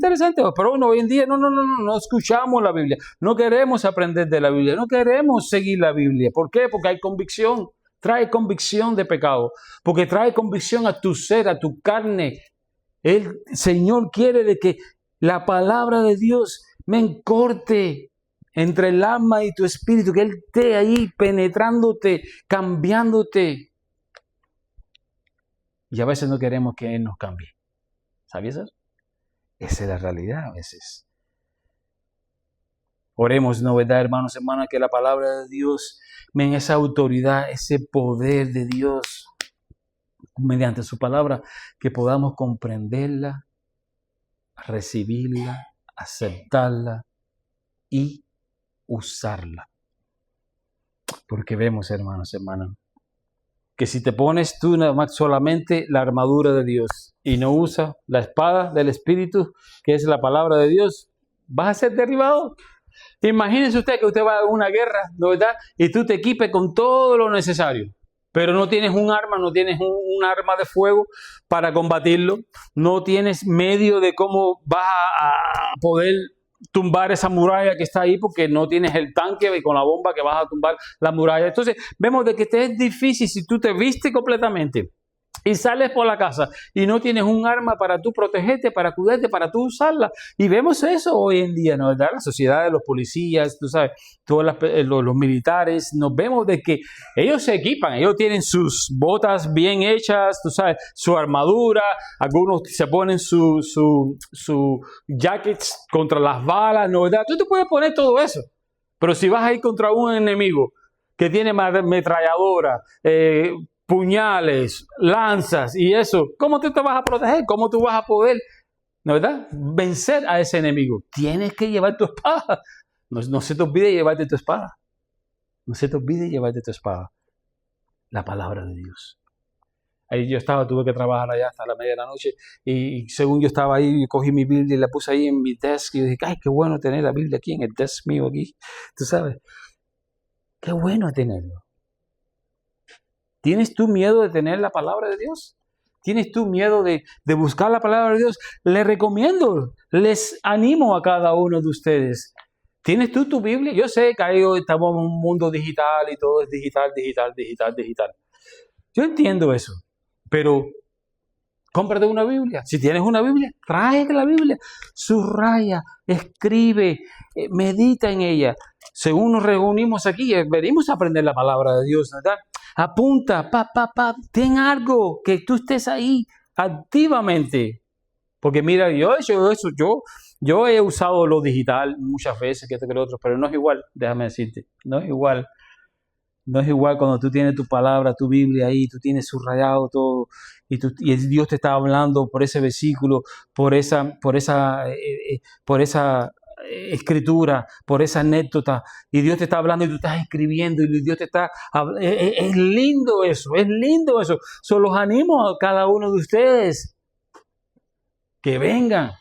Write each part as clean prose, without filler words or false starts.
interesante, pero bueno, hoy en día no escuchamos la Biblia, no queremos aprender de la Biblia, no queremos seguir la Biblia. ¿Por qué? Porque hay convicción, trae convicción de pecado, porque trae convicción a tu ser, a tu carne. El Señor quiere de que la palabra de Dios me encorte entre el alma y tu espíritu, que Él esté ahí penetrándote, cambiándote. Y a veces no queremos que Él nos cambie. ¿Sabías eso? Esa es la realidad a veces. Oremos, ¿no verdad, hermanos, hermanas? Que la palabra de Dios, en esa autoridad, ese poder de Dios, mediante su palabra, que podamos comprenderla, recibirla, aceptarla y usarla. Porque vemos, hermanos, hermanas, que si te pones tú nada más solamente la armadura de Dios y no usas la espada del Espíritu, que es la palabra de Dios, vas a ser derribado. Imagínese usted que usted va a una guerra, ¿no verdad? Y tú te equipes con todo lo necesario, pero no tienes un arma, no tienes un arma de fuego para combatirlo, no tienes medio de cómo vas a poder tumbar esa muralla que está ahí, porque no tienes el tanque y con la bomba que vas a tumbar la muralla. Entonces vemos de que te es difícil si tú te vistes completamente y sales por la casa y no tienes un arma para tú protegerte, para cuidarte, para tú usarla. Y vemos eso hoy en día, ¿no verdad? La sociedad de los policías, tú sabes, todos los militares, nos vemos de que ellos se equipan, ellos tienen sus botas bien hechas, tú sabes, su armadura, algunos se ponen su jackets contra las balas, ¿no verdad? Tú te puedes poner todo eso, pero si vas a ir contra un enemigo que tiene ametralladora, puñales, lanzas y eso, ¿cómo tú te vas a proteger? ¿Cómo tú vas a poder, ¿no verdad?, vencer a ese enemigo? Tienes que llevar tu espada. No se te olvide llevarte tu espada. No se te olvide llevarte tu espada. La palabra de Dios. Ahí yo tuve que trabajar allá hasta la media de la noche y según yo estaba ahí, cogí mi Biblia y la puse ahí en mi desk y dije, ay, qué bueno tener la Biblia aquí en el desk mío aquí. Tú sabes, qué bueno tenerlo. ¿Tienes tú miedo de tener la palabra de Dios? ¿Tienes tú miedo de buscar la palabra de Dios? Les recomiendo, les animo a cada uno de ustedes. ¿Tienes tú tu Biblia? Yo sé que ahí estamos en un mundo digital y todo es digital. Yo entiendo eso, pero cómprate una Biblia. Si tienes una Biblia, tráete la Biblia. Subraya, escribe, medita en ella. Según nos reunimos aquí, venimos a aprender la palabra de Dios, ¿verdad? Apunta, ten algo que tú estés ahí activamente. Porque mira, yo he usado lo digital muchas veces que esto que lo otro, pero no es igual, déjame decirte, no es igual. No es igual cuando tú tienes tu palabra, tu Biblia ahí, tú tienes subrayado todo y Dios te está hablando por ese versículo, por esa escritura, por esa anécdota, y Dios te está hablando y tú estás escribiendo y Dios te está hablando. Es lindo eso, es lindo eso. Solo los animo a cada uno de ustedes que vengan.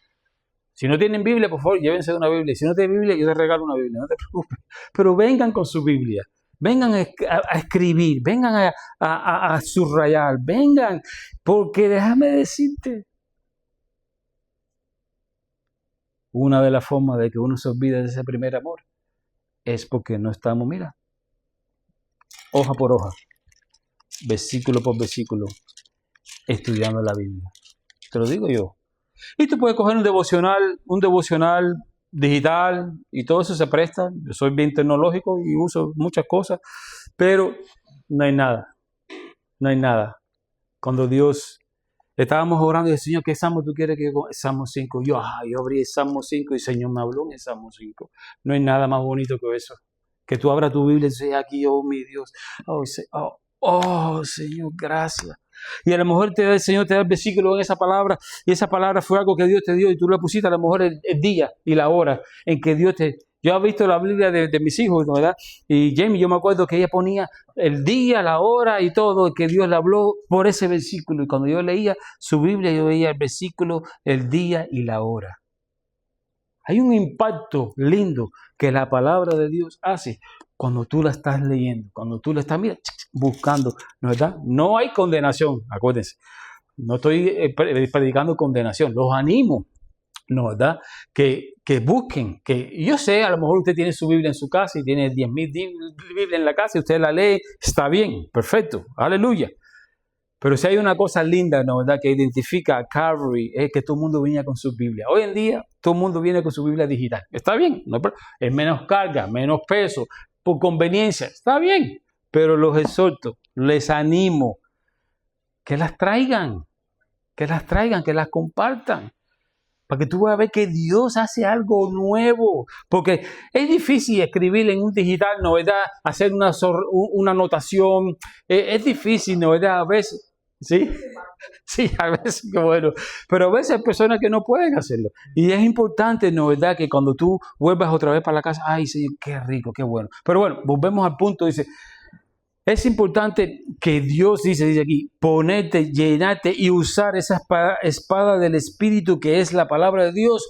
Si no tienen Biblia, por favor, llévense una Biblia. Si no tienen Biblia, yo te regalo una Biblia, no te preocupes. Pero vengan con su Biblia. Vengan a escribir, vengan a subrayar, vengan, porque déjame decirte, una de las formas de que uno se olvide de ese primer amor es porque no estamos, mira, hoja por hoja, versículo por versículo, estudiando la Biblia. Te lo digo yo. Y tú puedes coger un devocional digital y todo eso se presta. Yo soy bien tecnológico y uso muchas cosas, pero no hay nada. Cuando Dios, estábamos orando y el Señor, ¿qué salmo tú quieres que yo? Salmo 5. Yo abrí el Salmo 5 y el Señor me habló en el Salmo 5. No hay nada más bonito que eso. Que tú abras tu Biblia y dices, aquí, oh mi Dios, Señor, gracias. Y a lo mejor el Señor te da el versículo en esa palabra, y esa palabra fue algo que Dios te dio y tú le pusiste a lo mejor el día y la hora en que Dios te... Yo he visto la Biblia de mis hijos, ¿verdad? Y Jamie, yo me acuerdo que ella ponía el día, la hora y todo, que Dios le habló por ese versículo. Y cuando yo leía su Biblia, yo veía el versículo, el día y la hora. Hay un impacto lindo que la palabra de Dios hace cuando tú la estás leyendo, cuando tú la estás buscando, ¿no verdad? No hay condenación, acuérdense. No estoy predicando condenación, los animo No, ¿verdad? Que busquen, que yo sé, a lo mejor usted tiene su Biblia en su casa y tiene 10,000 Biblias en la casa y usted la lee, está bien, perfecto, aleluya. Pero si hay una cosa linda, ¿no? ¿Verdad? Que identifica a Calvary, es que todo el mundo venía con su Biblia. Hoy en día, todo el mundo viene con su Biblia digital. Está bien, no, es menos carga, menos peso, por conveniencia, está bien. Pero los exhorto, les animo, que las traigan, que las compartan. Para que tú veas ver que Dios hace algo nuevo. Porque es difícil escribir en un digital, ¿no? ¿Verdad? Hacer una anotación. Es difícil, ¿no? ¿Verdad? A veces. ¿Sí? Sí, a veces que bueno. Pero a veces hay personas que no pueden hacerlo. Y es importante, ¿no? ¿Verdad? Que cuando tú vuelvas otra vez para la casa, ay, Señor, qué rico, qué bueno. Pero bueno, volvemos al punto, dice. Es importante que Dios dice aquí, ponerte, llenarte y usar esa espada del Espíritu que es la palabra de Dios.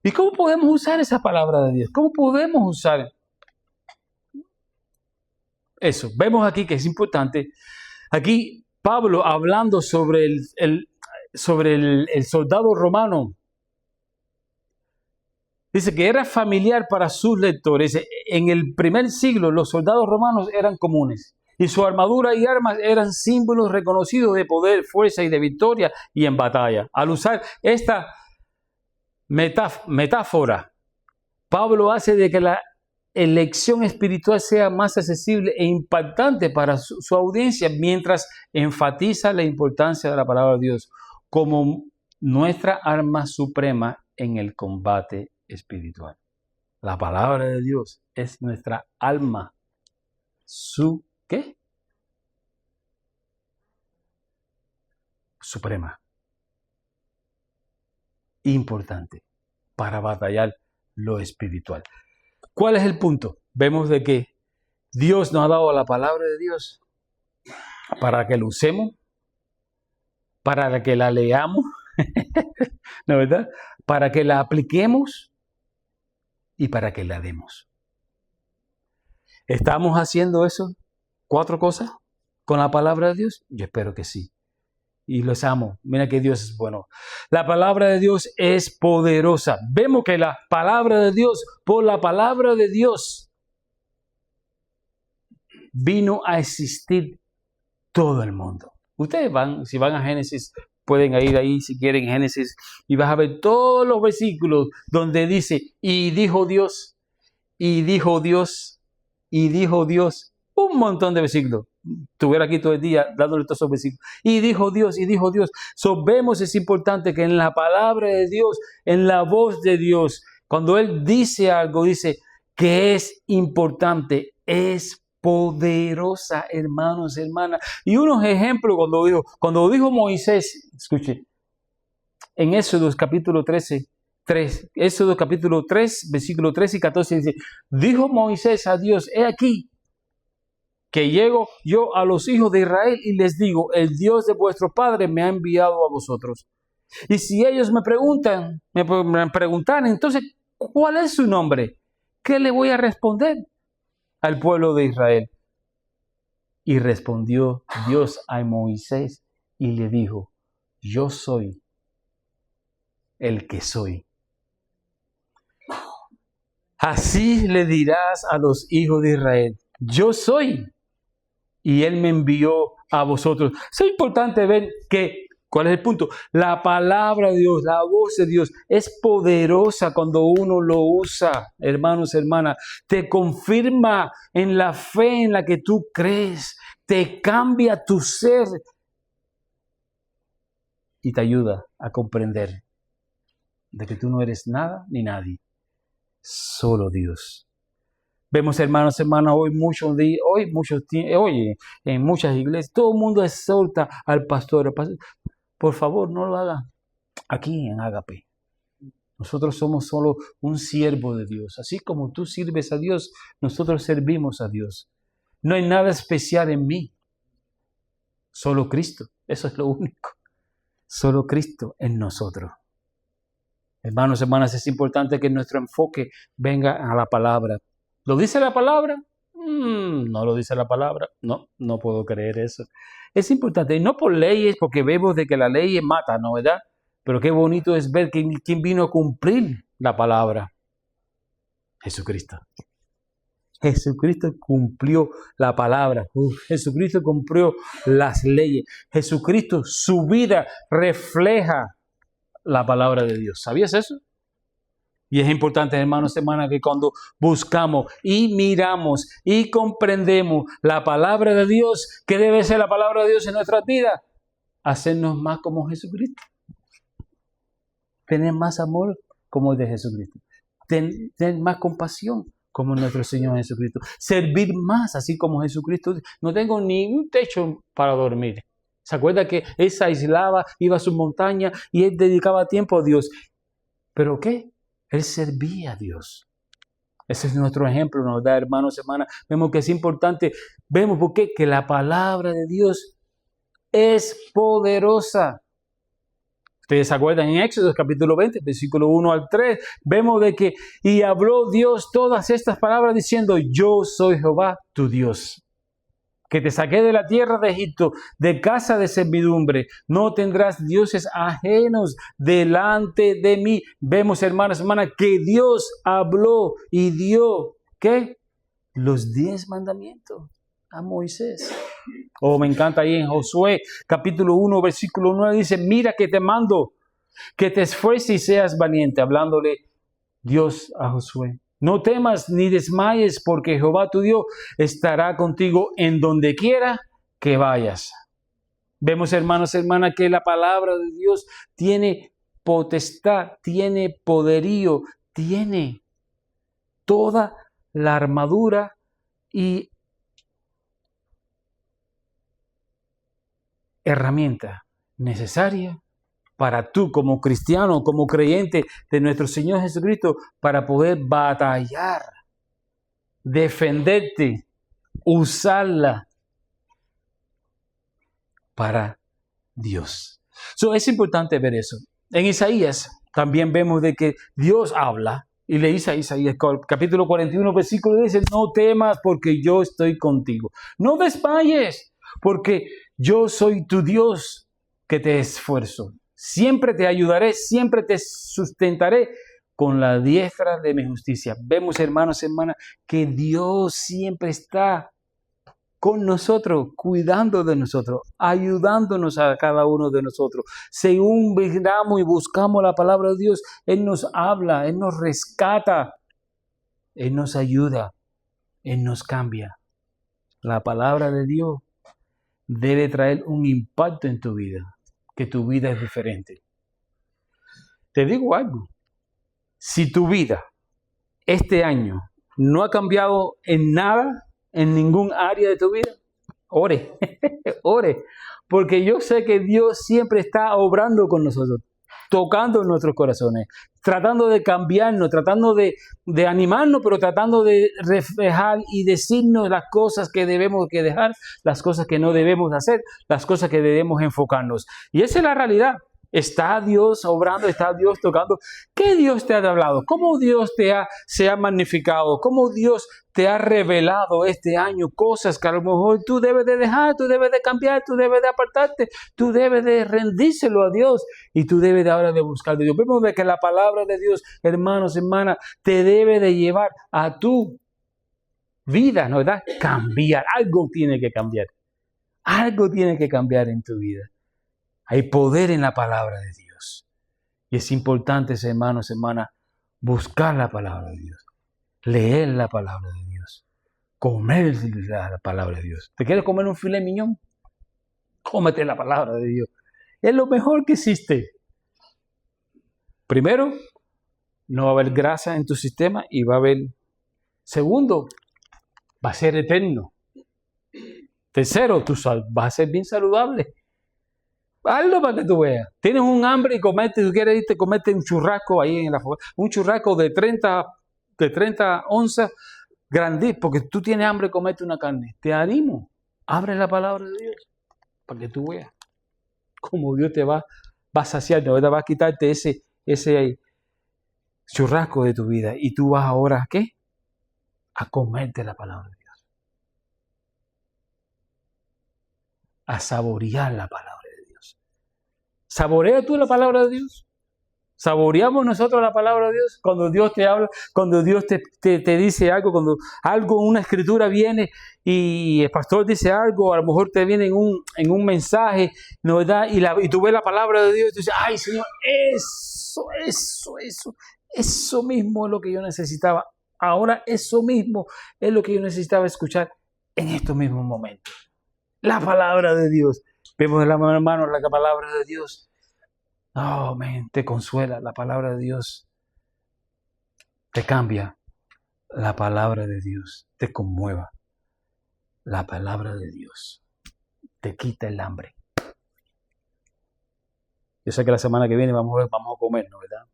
¿Y cómo podemos usar esa palabra de Dios? ¿Cómo podemos usar eso? Vemos aquí que es importante. Aquí Pablo hablando sobre el soldado romano. Dice que era familiar para sus lectores. En el primer siglo los soldados romanos eran comunes. Y su armadura y armas eran símbolos reconocidos de poder, fuerza y de victoria y en batalla. Al usar esta metáfora, Pablo hace de que la elección espiritual sea más accesible e impactante para su audiencia, mientras enfatiza la importancia de la palabra de Dios como nuestra arma suprema en el combate espiritual. La palabra de Dios es nuestra alma ¿qué? Suprema. Importante para batallar lo espiritual. ¿Cuál es el punto? Vemos de que Dios nos ha dado la palabra de Dios para que la usemos, para que la leamos, ¿no, verdad? Para que la apliquemos y para que la demos. ¿Estamos haciendo eso? 4 cosas con la palabra de Dios. Yo espero que sí. Y los amo. Mira que Dios es bueno. La palabra de Dios es poderosa. Vemos que la palabra de Dios, por la palabra de Dios, vino a existir todo el mundo. Ustedes si van a Génesis, pueden ir ahí si quieren Génesis y vas a ver todos los versículos donde dice, y dijo Dios, y dijo Dios, y dijo Dios. Un montón de versículos. Estuviera aquí todo el día dándole todos esos versículos. Y dijo Dios, y dijo Dios. Vemos, es importante que en la palabra de Dios, en la voz de Dios, cuando Él dice algo, dice que es importante, es poderosa, hermanos, hermanas. Y unos ejemplos cuando dijo Moisés, escuche, en Éxodo capítulo 13, Éxodo capítulo 3, versículo 13 y 14 dice, dijo Moisés a Dios, he aquí, que llego yo a los hijos de Israel y les digo, el Dios de vuestro Padre me ha enviado a vosotros. Y si ellos me preguntan, entonces, ¿cuál es su nombre? ¿Qué le voy a responder al pueblo de Israel? Y respondió Dios a Moisés y le dijo, yo soy el que soy. Así le dirás a los hijos de Israel, yo soy. Y Él me envió a vosotros. Es importante ver que, ¿cuál es el punto? La palabra de Dios, la voz de Dios es poderosa cuando uno lo usa, hermanos, hermanas. Te confirma en la fe en la que tú crees. Te cambia tu ser. Y te ayuda a comprender de que tú no eres nada ni nadie. Solo Dios. Vemos, hermanos, hermanas, hoy en muchas iglesias, todo el mundo exhorta al pastor. Por favor, no lo haga aquí en Ágape. Nosotros somos solo un siervo de Dios. Así como tú sirves a Dios, nosotros servimos a Dios. No hay nada especial en mí. Solo Cristo. Eso es lo único. Solo Cristo en nosotros. Hermanos, hermanas, es importante que nuestro enfoque venga a la palabra. ¿Lo dice la palabra? No lo dice la palabra. No puedo creer eso. Es importante, y no por leyes, porque vemos de que la ley mata, ¿no? ¿Verdad? Pero qué bonito es ver quién vino a cumplir la palabra. Jesucristo. Jesucristo cumplió la palabra. Jesucristo cumplió las leyes. Jesucristo, su vida refleja la palabra de Dios. ¿Sabías eso? Y es importante, hermanos, hermanas, que cuando buscamos y miramos y comprendemos la palabra de Dios, que debe ser la palabra de Dios en nuestras vidas, hacernos más como Jesucristo. Tener más amor como el de Jesucristo. Tener más compasión como nuestro Señor Jesucristo. Servir más así como Jesucristo. No tengo ni un techo para dormir. ¿Se acuerda que él se aislaba, iba a su montaña y él dedicaba tiempo a Dios? ¿Pero qué? Él servía a Dios. Ese es nuestro ejemplo, nos da, hermanos, hermanas. Vemos que es importante. Vemos por qué que la palabra de Dios es poderosa. Ustedes se acuerdan en Éxodo capítulo 20, versículo 1 al 3, vemos de que, y habló Dios todas estas palabras diciendo, yo soy Jehová tu Dios, que te saqué de la tierra de Egipto, de casa de servidumbre, no tendrás dioses ajenos delante de mí. Vemos, hermanos, hermanas, que Dios habló y dio, ¿qué? Los 10 mandamientos a Moisés. Me encanta ahí en Josué, capítulo 1, versículo 9, dice, mira que te mando, que te esfuerces y seas valiente, hablándole Dios a Josué. No temas ni desmayes, porque Jehová tu Dios estará contigo en donde quiera que vayas. Vemos, hermanos, hermanas, que la palabra de Dios tiene potestad, tiene poderío, tiene toda la armadura y herramienta necesaria para tú como cristiano, como creyente de nuestro Señor Jesucristo, para poder batallar, defenderte, usarla para Dios. Es importante ver eso. En Isaías también vemos de que Dios habla y le dice a Isaías, capítulo 41, versículo 10, no temas porque yo estoy contigo. No desmayes porque yo soy tu Dios que te esfuerzo. Siempre te ayudaré, siempre te sustentaré con la diestra de mi justicia. Vemos, hermanos, hermanas, que Dios siempre está con nosotros, cuidando de nosotros, ayudándonos a cada uno de nosotros. Según miramos y buscamos la palabra de Dios, Él nos habla, Él nos rescata, Él nos ayuda, Él nos cambia. La palabra de Dios debe traer un impacto en tu vida, que tu vida es diferente. Te digo algo, si tu vida este año no ha cambiado en nada, en ningún área de tu vida, ore, ore, porque yo sé que Dios siempre está obrando con nosotros, tocando nuestros corazones, tratando de cambiarnos, tratando de animarnos, pero tratando de reflejar y decirnos las cosas que debemos que dejar, las cosas que no debemos hacer, las cosas que debemos enfocarnos. Y esa es la realidad. ¿Está Dios obrando? ¿Está Dios tocando? ¿Qué Dios te ha hablado? ¿Cómo Dios se ha magnificado? ¿Cómo Dios te ha revelado este año cosas que a lo mejor tú debes de dejar, tú debes de cambiar, tú debes de apartarte, tú debes de rendírselo a Dios y tú debes de ahora de buscar de Dios? Vemos de que la palabra de Dios, hermanos, hermanas, te debe de llevar a tu vida, ¿no verdad? Cambiar, algo tiene que cambiar. Algo tiene que cambiar en tu vida. Hay poder en la palabra de Dios. Y es importante, hermanos, hermanas, buscar la palabra de Dios. Leer la palabra de Dios. Comer la palabra de Dios. ¿Te quieres comer un filet mignon? Cómete la palabra de Dios. Es lo mejor que existe. Primero, no va a haber grasa en tu sistema y va a haber... Segundo, va a ser eterno. Tercero, vas a ser bien saludable. Hazlo para que tú veas. Tienes un hambre y tú quieres irte a comerte un churrasco ahí en la fogata. Un churrasco de 30 onzas, grandísimo, porque tú tienes hambre de comerte una carne. Te animo. Abre la palabra de Dios para que tú veas cómo Dios te va a saciar, te va a quitarte ese churrasco de tu vida. Y tú vas ahora ¿a qué? A comerte la palabra de Dios. A saborear la palabra. ¿Saboreas tú la palabra de Dios? ¿Saboreamos nosotros la palabra de Dios? Cuando Dios te habla, cuando Dios te dice algo, cuando algo, una escritura viene y el pastor dice algo, a lo mejor te viene en un mensaje, ¿no verdad? Y tú ves la palabra de Dios y tú dices, ay Señor, eso mismo es lo que yo necesitaba. Ahora eso mismo es lo que yo necesitaba escuchar en estos mismos momentos. La palabra de Dios. Vemos en la mano, hermano, la palabra de Dios. Oh, man, te consuela la palabra de Dios. Te cambia la palabra de Dios. Te conmueva la palabra de Dios. Te quita el hambre. Yo sé que la semana que viene vamos a comer, ¿no verdad?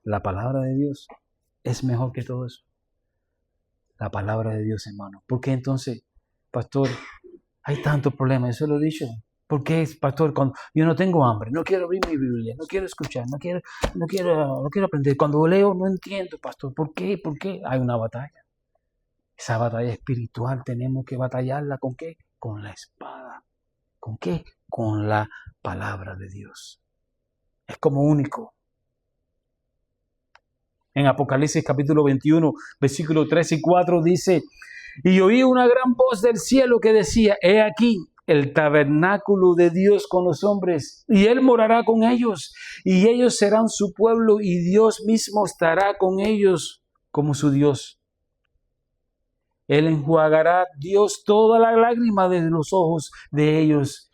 La palabra de Dios es mejor que todo eso. La palabra de Dios, hermano. ¿Por qué entonces, pastor, hay tantos problemas? Eso lo he dicho. ¿Por qué, pastor? Cuando yo no tengo hambre, no quiero abrir mi Biblia, no quiero escuchar, no quiero aprender. Cuando leo no entiendo, pastor. ¿Por qué? ¿Por qué? Hay una batalla. Esa batalla espiritual tenemos que batallarla ¿con qué? Con la espada. ¿Con qué? Con la palabra de Dios. Es como único. En Apocalipsis capítulo 21, versículos 3 y 4 dice, y oí una gran voz del cielo que decía, he aquí el tabernáculo de Dios con los hombres, y Él morará con ellos, y ellos serán su pueblo, y Dios mismo estará con ellos como su Dios. Él enjuagará, Dios, toda la lágrima de los ojos de ellos,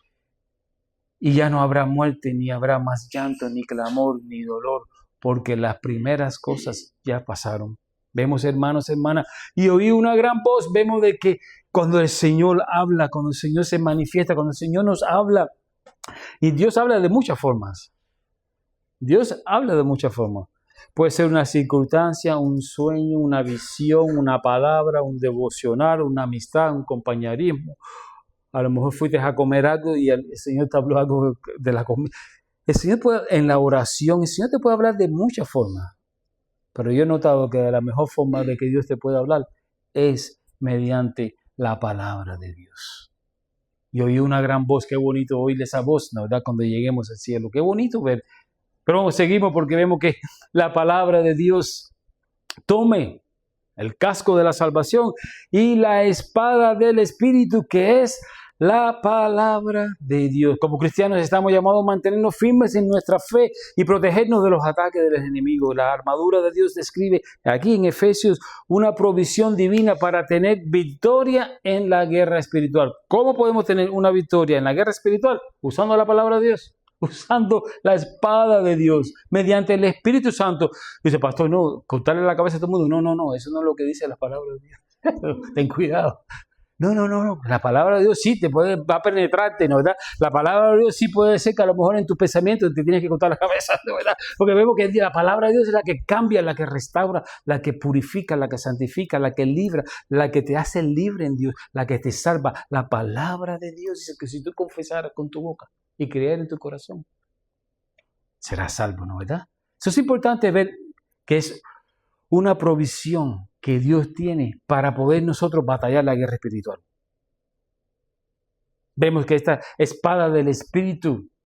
y ya no habrá muerte, ni habrá más llanto, ni clamor, ni dolor, porque las primeras cosas ya pasaron. Vemos, hermanos, hermanas, y oí una gran voz, vemos de que cuando el Señor habla, cuando el Señor se manifiesta, cuando el Señor nos habla, y Dios habla de muchas formas. Dios habla de muchas formas. Puede ser una circunstancia, un sueño, una visión, una palabra, un devocional, una amistad, un compañerismo. A lo mejor fuiste a comer algo y el Señor te habló algo de la comida. El Señor puede, en la oración, el Señor te puede hablar de muchas formas. Pero yo he notado que la mejor forma de que Dios te pueda hablar es mediante la palabra de Dios. Y oí una gran voz, qué bonito oír esa voz, ¿no verdad? Cuando lleguemos al cielo, qué bonito ver. Pero seguimos porque vemos que la palabra de Dios tome el casco de la salvación y la espada del Espíritu, que es la palabra de Dios. Como cristianos estamos llamados a mantenernos firmes en nuestra fe y protegernos de los ataques de los enemigos. La armadura de Dios describe aquí en Efesios una provisión divina para tener victoria en la guerra espiritual. ¿Cómo podemos tener una victoria en la guerra espiritual? Usando la palabra de Dios, usando la espada de Dios, mediante el Espíritu Santo. Dice, pastor, no, cortarle la cabeza a todo el mundo. No, eso no es lo que dice la palabra de Dios. Ten cuidado. No. La palabra de Dios sí va a penetrarte, ¿no verdad? La palabra de Dios sí puede ser que a lo mejor en tus pensamientos te tienes que cortar la cabeza, ¿no verdad? Porque vemos que la palabra de Dios es la que cambia, la que restaura, la que purifica, la que santifica, la que libra, la que te hace libre en Dios, la que te salva. La palabra de Dios dice que si tú confesaras con tu boca y creer en tu corazón, serás salvo, ¿no verdad? Eso es importante ver que es una provisión que Dios tiene para poder nosotros batallar la guerra espiritual. Vemos que esta espada del Espíritu